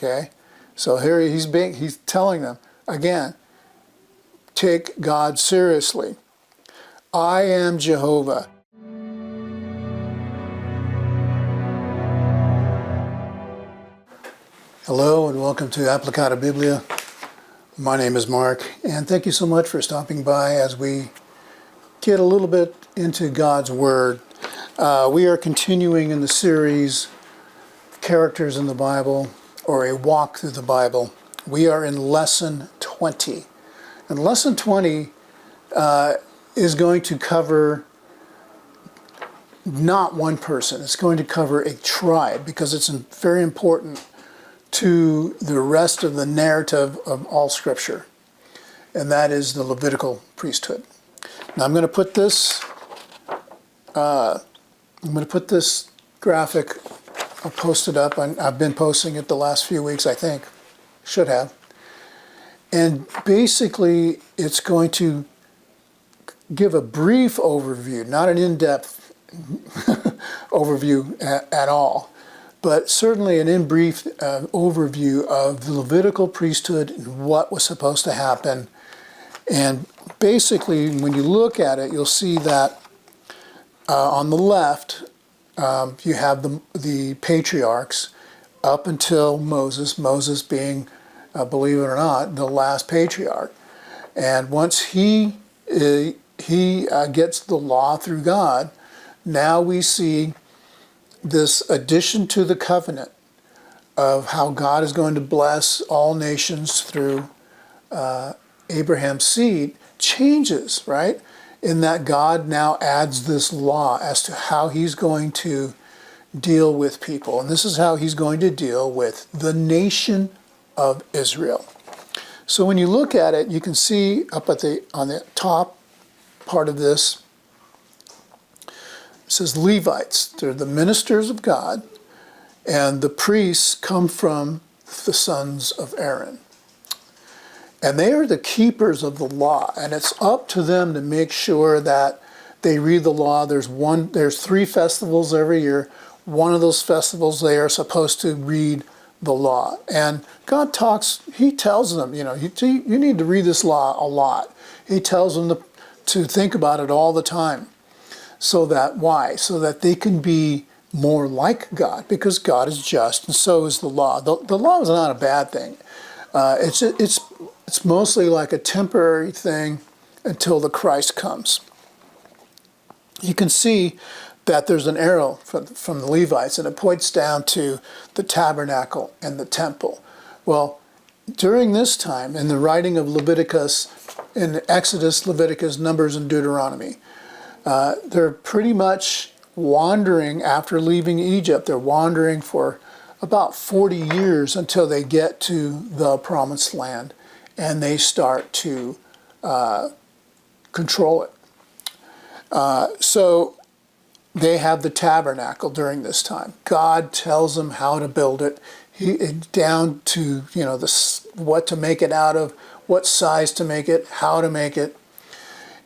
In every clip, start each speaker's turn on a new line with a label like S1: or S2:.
S1: Okay, so here he's telling them again, take God seriously. I am Jehovah. Hello and welcome to Applicata Biblia. My name is Mark, and thank you so much for stopping by as we get a little bit into God's Word. We are continuing in the series, Characters in the Bible, or a walk through the Bible. We are in Lesson 20. And Lesson 20 is going to cover not one person. It's going to cover a tribe because it's very important to the rest of the narrative of all Scripture, and that is the Levitical priesthood. Now I'm going to put this graphic. I'll post it up. I've been posting it the last few weeks, I think. Should have. And basically, it's going to give a brief overview, not an in-depth overview at all, but certainly an in-brief overview of the Levitical priesthood and what was supposed to happen. And basically, when you look at it, you'll see that on the left, you have the patriarchs up until Moses being, believe it or not, the last patriarch. And once he gets the law through God, now we see this addition to the covenant of how God is going to bless all nations through Abraham's seed changes, right? In that God now adds this law as to how he's going to deal with people. And this is how he's going to deal with the nation of Israel. So when you look at it, you can see up on the top part of this, it says Levites. They're the ministers of God, and the priests come from the sons of Aaron. And they are the keepers of the law, and it's up to them to make sure that they read the law. There's 3 festivals every year. One of those festivals they are supposed to read the law. And God he tells them, you need to read this law a lot. He tells them to think about it all the time. So that they can be more like God, because God is just, and so is the law. The law is not a bad thing. It's mostly like a temporary thing until the Christ comes. You can see that there's an arrow from the Levites, and it points down to the tabernacle and the temple. Well, during this time, in the writing of Leviticus, in Exodus, Leviticus, Numbers, and Deuteronomy, they're pretty much wandering after leaving Egypt. They're wandering for about 40 years until they get to the Promised Land, and they start to control it. So they have the tabernacle during this time. God tells them how to build it, down to what to make it out of, what size to make it, how to make it.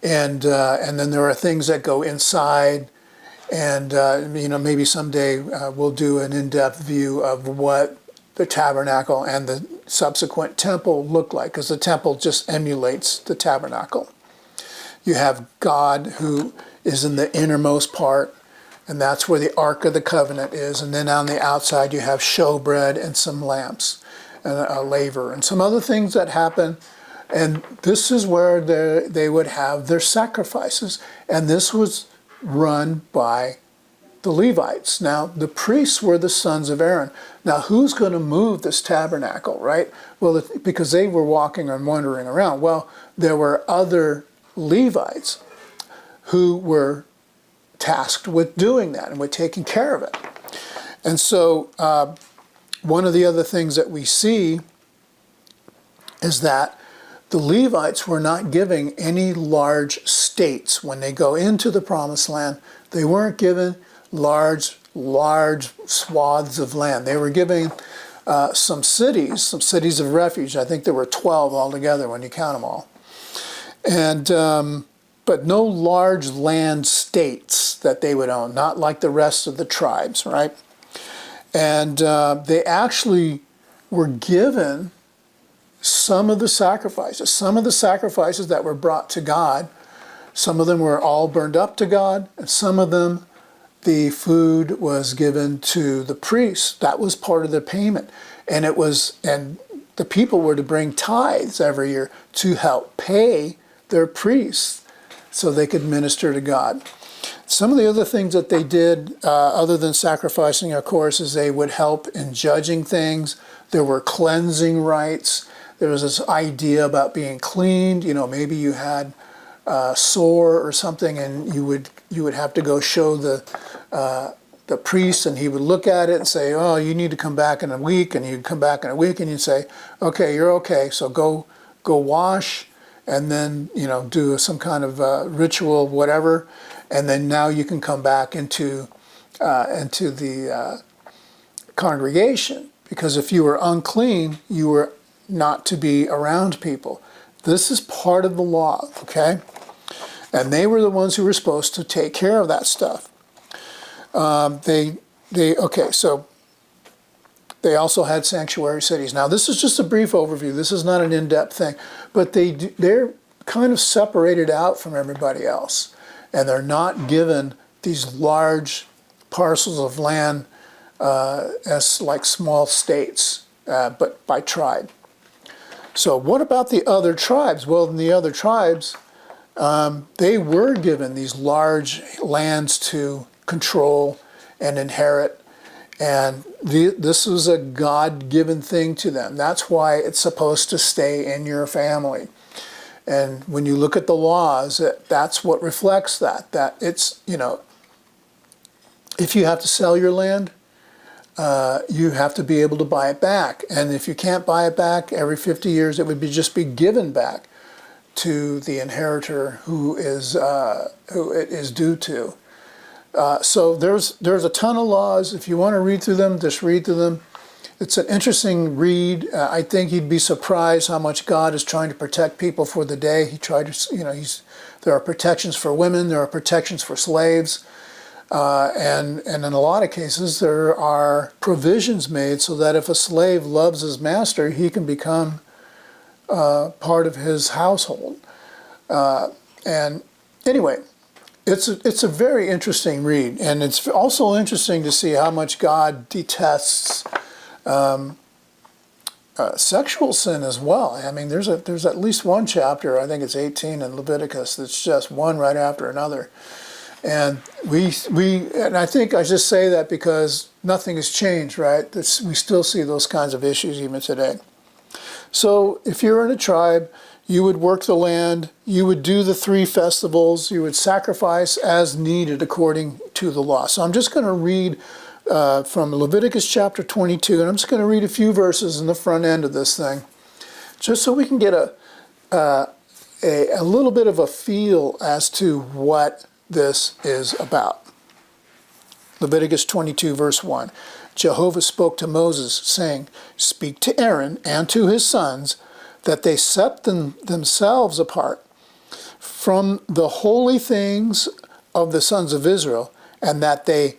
S1: And then there are things that go inside, and maybe someday we'll do an in-depth view of what the tabernacle and the subsequent temple look like, because the temple just emulates the tabernacle. You have God who is in the innermost part, and that's where the Ark of the Covenant is. And then on the outside you have showbread and some lamps and a laver and some other things that happen. And this is where they would have their sacrifices. And this was run by the Levites. Now, the priests were the sons of Aaron. Now, who's going to move this tabernacle, right? Well, because they were walking and wandering around. Well, there were other Levites who were tasked with doing that and with taking care of it. And so one of the other things that we see is that the Levites were not giving any large states when they go into the Promised Land. They weren't given large swaths of land. They were giving some cities of refuge. I think there were 12 altogether when you count them all. And but no large land states that they would own, not like the rest of the tribes, right? And they actually were given some of the sacrifices. Some of the sacrifices that were brought to God, some of them were all burned up to God, and some of them, the food was given to the priests. That was part of the payment. And the people were to bring tithes every year to help pay their priests so they could minister to God. Some of the other things that they did, other than sacrificing, of course, is they would help in judging things. There were cleansing rites. There was this idea about being cleaned. Maybe you had a sore or something, and you would have to go show the priest, and he would look at it and say, "Oh, you need to come back in a week," and you'd come back in a week, and you'd say, "Okay, you're okay. So go wash, and then do some kind of ritual, whatever, and then now you can come back into the congregation, because if you were unclean, you were not to be around people." This is part of the law, okay? And they were the ones who were supposed to take care of that stuff. So they also had sanctuary cities. Now, this is just a brief overview. This is not an in-depth thing, but they're kind of separated out from everybody else, and they're not given these large parcels of land as like small states, but by tribe. So what about the other tribes? Well, in the other tribes, they were given these large lands to control and inherit, and this was a God-given thing to them. That's why it's supposed to stay in your family. And when you look at the laws, that's what reflects that it's, if you have to sell your land, you have to be able to buy it back. And if you can't buy it back, every 50 years it would just be given back to the inheritor who it is due to. So there's a ton of laws. If you want to read through them, just read through them. It's an interesting read. I think you'd be surprised how much God is trying to protect people for the day. He tried to, there are protections for women, there are protections for slaves. And in a lot of cases, there are provisions made so that if a slave loves his master, he can become part of his household. And anyway, it's a very interesting read, and it's also interesting to see how much God detests sexual sin as well. I mean, there's at least one chapter, I think it's 18 in Leviticus, that's just one right after another. And and I think I just say that because nothing has changed, right? We still see those kinds of issues even today. So if you're in a tribe, you would work the land, you would do the 3 festivals, you would sacrifice as needed according to the law. So I'm just going to read from Leviticus chapter 22, and I'm just going to read a few verses in the front end of this thing, just so we can get a little bit of a feel as to what this is about. Leviticus 22, verse 1. Jehovah spoke to Moses, saying, "Speak to Aaron and to his sons, that they set themselves apart from the holy things of the sons of Israel, and that they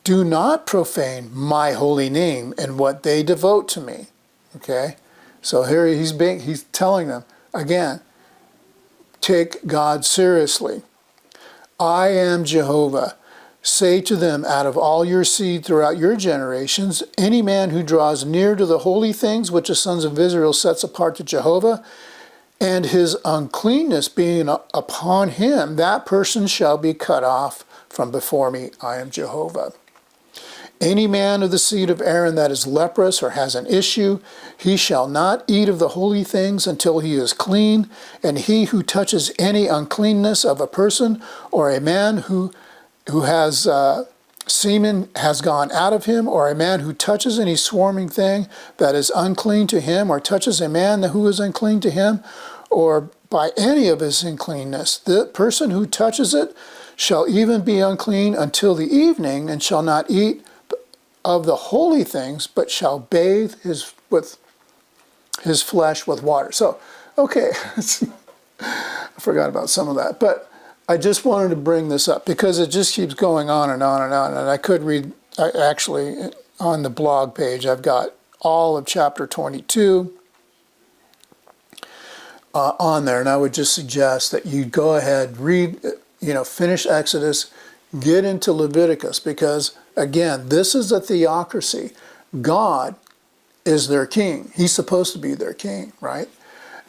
S1: do not profane my holy name in what they devote to me." Okay? So here he's telling them, again, take God seriously. "I am Jehovah. Say to them, out of all your seed throughout your generations, any man who draws near to the holy things which the sons of Israel sets apart to Jehovah, and his uncleanness being upon him, that person shall be cut off from before me. I am Jehovah. Any man of the seed of Aaron that is leprous or has an issue, he shall not eat of the holy things until he is clean, and he who touches any uncleanness of a person or a man who has semen has gone out of him, or a man who touches any swarming thing that is unclean to him, or touches a man who is unclean to him, or by any of his uncleanness, the person who touches it shall even be unclean until the evening, and shall not eat of the holy things, but shall bathe his flesh with water." So, okay, I forgot about some of that, but I just wanted to bring this up because it just keeps going on and on and on. And I could read, actually, on the blog page, I've got all of chapter 22 on there. And I would just suggest that you go ahead, read, finish Exodus, get into Leviticus, because again, this is a theocracy. God is their king. He's supposed to be their king, right?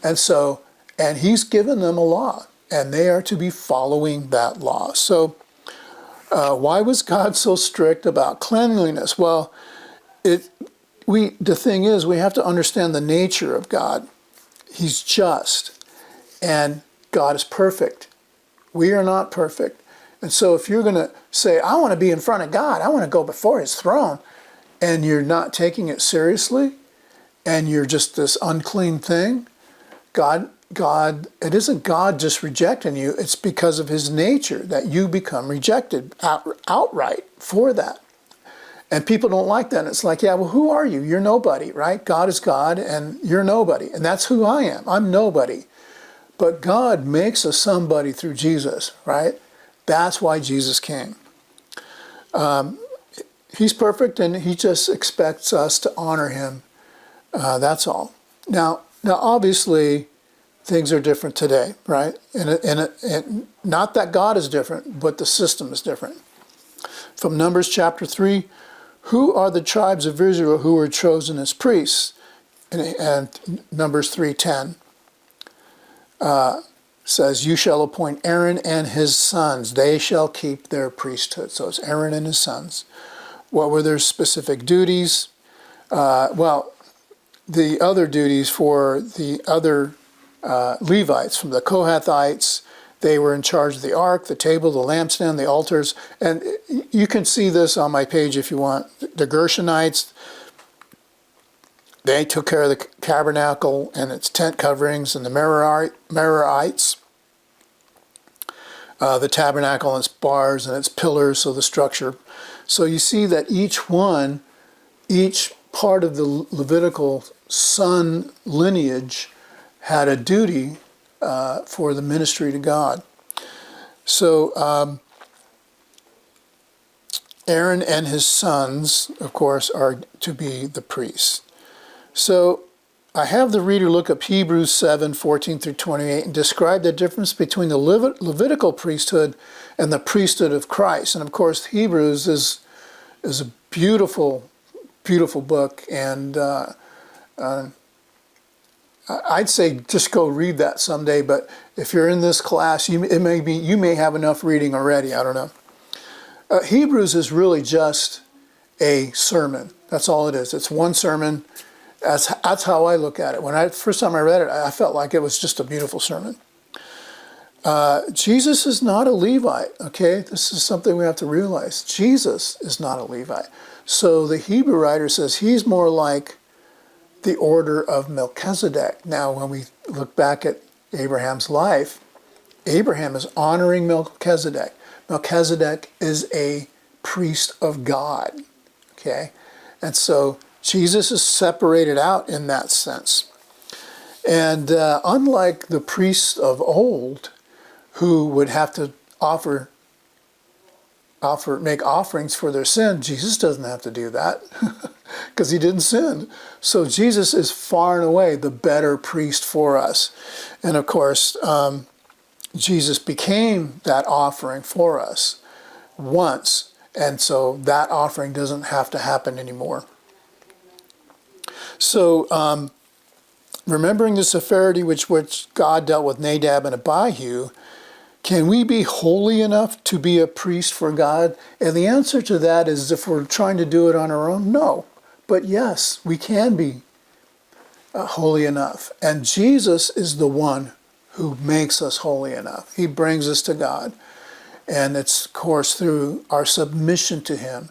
S1: And so, and he's given them a law, and they are to be following that law. So why was God so strict about cleanliness? Well, the thing is, we have to understand the nature of God. He's just, and God is perfect. We are not perfect. And so if you're going to say, I want to be in front of God, I want to go before his throne, and you're not taking it seriously, and you're just this unclean thing, God, it isn't God just rejecting you, it's because of his nature that you become rejected outright for that. And people don't like that. It's like, yeah, well, who are you? You're nobody, right? God is God, and you're nobody. And that's who I am. I'm nobody. But God makes us somebody through Jesus, right? That's why Jesus came. He's perfect, and he just expects us to honor him. That's all. Now, obviously, things are different today, right? And not that God is different, but the system is different. From Numbers chapter 3, who are the tribes of Israel who were chosen as priests? And Numbers 3:10 says, you shall appoint Aaron and his sons. They shall keep their priesthood. So it's Aaron and his sons. What were their specific duties? Well, the other duties for the other Levites, from the Kohathites, they were in charge of the ark, the table, the lampstand, the altars. And you can see this on my page if you want. The Gershonites, they took care of the tabernacle and its tent coverings, and the Merarites, the tabernacle and its bars and its pillars, so the structure. So you see that each part of the Levitical son lineage had a duty for the ministry to God. So Aaron and his sons, of course, are to be the priests. So I have the reader look up Hebrews 7:14 through 28 and describe the difference between the Levitical priesthood and the priesthood of Christ. And of course, Hebrews is a beautiful, beautiful book, and I'd say just go read that someday. But if you're in this class, you may have enough reading already. I don't know. Hebrews is really just a sermon. That's all it is. It's one sermon. That's how I look at it. When first time I read it, I felt like it was just a beautiful sermon. Jesus is not a Levite, okay? This is something we have to realize. Jesus is not a Levite. So the Hebrew writer says he's more like the order of Melchizedek. Now, when we look back at Abraham's life, Abraham is honoring Melchizedek. Melchizedek is a priest of God, okay? And so Jesus is separated out in that sense. And unlike the priests of old, who would have to make offerings for their sin, Jesus doesn't have to do that because he didn't sin. So Jesus is far and away the better priest for us. And of course, Jesus became that offering for us once, and so that offering doesn't have to happen anymore. So remembering the severity which God dealt with Nadab and Abihu, can we be holy enough to be a priest for God? And the answer to that is, if we're trying to do it on our own, no. But yes, we can be holy enough. And Jesus is the one who makes us holy enough. He brings us to God. And it's, of course, through our submission to him.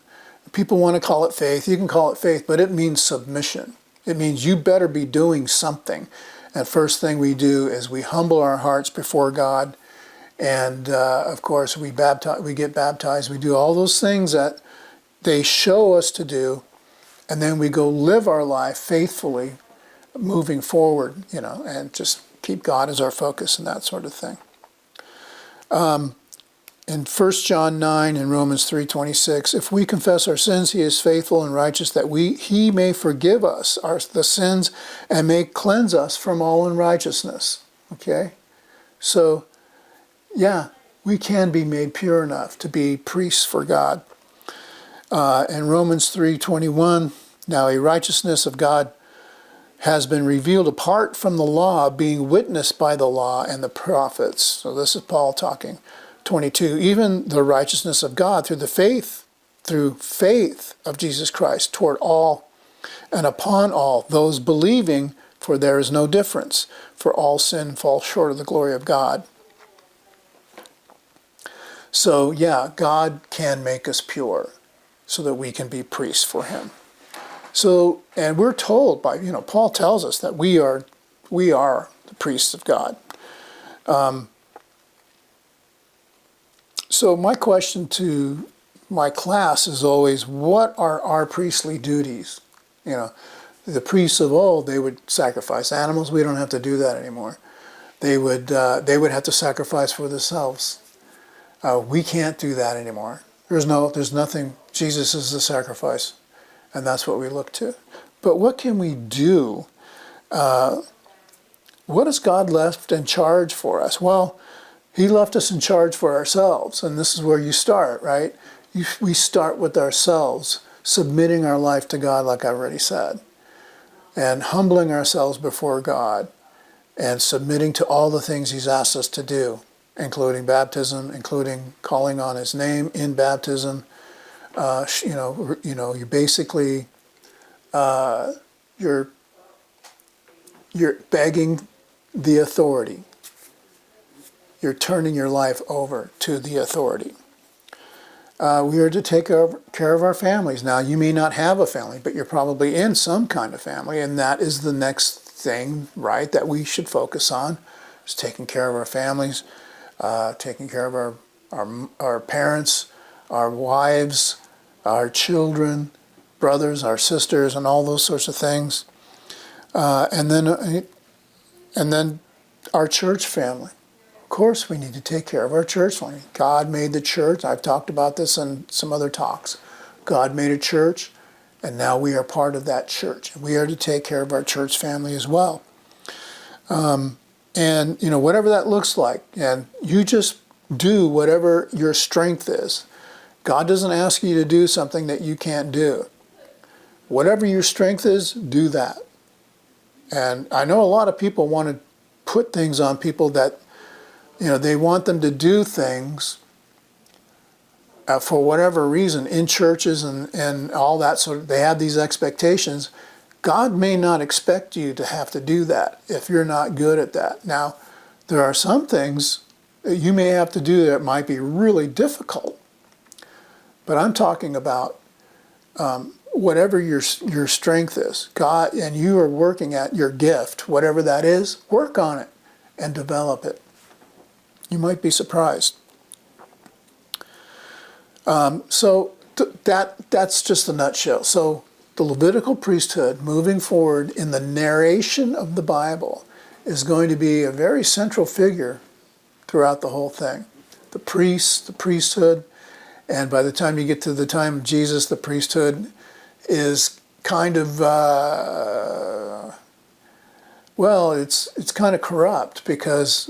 S1: People want to call it faith. You can call it faith, but it means submission. It means you better be doing something. And first thing we do is we humble our hearts before God. And of course, we get baptized. We do all those things that they show us to do. And then we go live our life faithfully, moving forward, and just keep God as our focus and that sort of thing. in 1 John 9 and Romans 3:26, if we confess our sins, he is faithful and righteous that he may forgive us the sins and may cleanse us from all unrighteousness. Okay? So, yeah, we can be made pure enough to be priests for God. In Romans 3:21, now a righteousness of God has been revealed apart from the law, being witnessed by the law and the prophets. So this is Paul talking. 22, even the righteousness of God through faith of Jesus Christ toward all and upon all those believing, for there is no difference, for all sin falls short of the glory of God. So yeah, God can make us pure so that we can be priests for him. So, and we're told by, Paul tells us that we are the priests of God. So my question to my class is always, what are our priestly duties? The priests of old, they would sacrifice animals. We don't have to do that anymore. They would have to sacrifice for themselves. We can't do that anymore. There's nothing. Jesus is the sacrifice. And that's what we look to. But what can we do? What has God left in charge for us? Well, he left us in charge for ourselves. And this is where you start, right? We start with ourselves, submitting our life to God, like I already said, and humbling ourselves before God, and submitting to all the things he's asked us to do, including baptism, including calling on his name in baptism. You basically, you're begging the authority. You're turning your life over to the authority. We are to take care of our families. Now, you may not have a family, but you're probably in some kind of family, and that is the next thing, right, that we should focus on, is taking care of our families, taking care of our parents, our wives, our children, brothers, our sisters, and all those sorts of things. And then our church family. Of course, we need to take care of our church family. God made the church. I've talked about this in some other talks. God made a church, and now we are part of that church. We are to take care of our church family as well. And, whatever that looks like, and you just do whatever your strength is. God doesn't ask you to do something that you can't do. Whatever your strength is, do that. And I know a lot of people want to put things on people that, they want them to do things for whatever reason in churches and all that sort of, they have these expectations. God may not expect you to have to do that if you're not good at that. Now, there are some things that you may have to do that might be really difficult. But I'm talking about whatever your strength is, God, and you are working at your gift, whatever that is, work on it and develop it. You might be surprised. So that's just the nutshell. So the Levitical priesthood, moving forward in the narration of the Bible, is going to be a very central figure throughout the whole thing. The priests, the priesthood, and by the time you get to the time of Jesus, the priesthood is kind of, it's kind of corrupt, because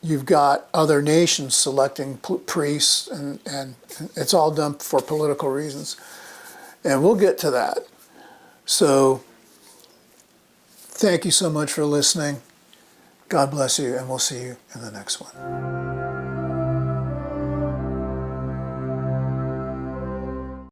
S1: you've got other nations selecting priests, and it's all done for political reasons. And we'll get to that. So, thank you so much for listening. God bless you, and we'll see you in the next one.